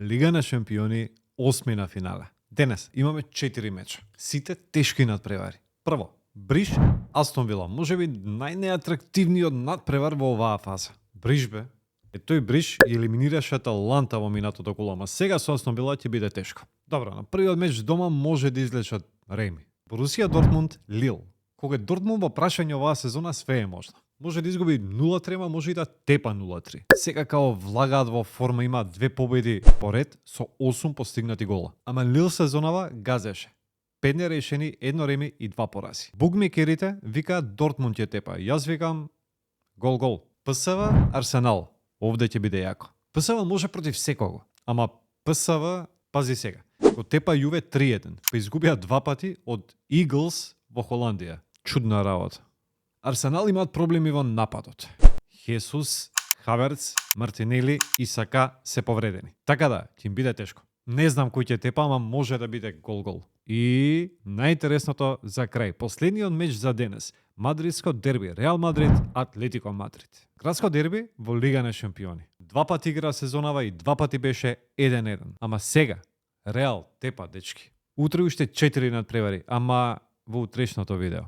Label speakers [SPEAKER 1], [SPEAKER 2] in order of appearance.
[SPEAKER 1] Лига на шампиони, осми на финале. Денес имаме 4 меча. Сите тешки надпревари. Прво, Бриж, Астон Вила, можеби најнеатрактивниот надпревар во оваа фаза. Бриж бе. Тој Бриж ги елиминираше Аталанта во минатото коло, ама сега со Астон Вила ќе биде тешко. Добро, на првиот меч дома може да излечат Реми. Борусија Дортмунд, Лил. Кога е Дортмунд во прашање оваа сезона, све е можно. Може да изгуби 0-3, може и да тепа 0-3. Сега као влагаат во форма, има 2 победи поред со 8 постигнати гола. Ама Лил сезонава газеше. 5 нерешени, 1 реми и 2 порази. Букмекерите викаат Дортмунд ќе тепа. Јас викам гол. ПСВ Арсенал. Овде ќе биде јако. ПСВ може против секого. Ама ПСВ, пази сега. Го тепа Јуве 3-1. Па изгубија 2 пати од Eagles во Холандија. Чудна работа. Арсенал имаат проблеми во нападот. Хесус, Хаверц, Мартинели и Сака се повредени. Така да, ќе им биде тешко. Не знам кој ќе тепа, ама може да биде гол. И најинтересното за крај, последниот меч за денес. Мадридско дерби, Реал Мадрид, Атлетико Мадрид. Градско дерби во Лига на шампиони. 2 пати игра сезонава и 2 пати беше 1-1. Ама сега, Реал тепа, дечки. Утре уште 4 надпревари, ама во утрешното видео.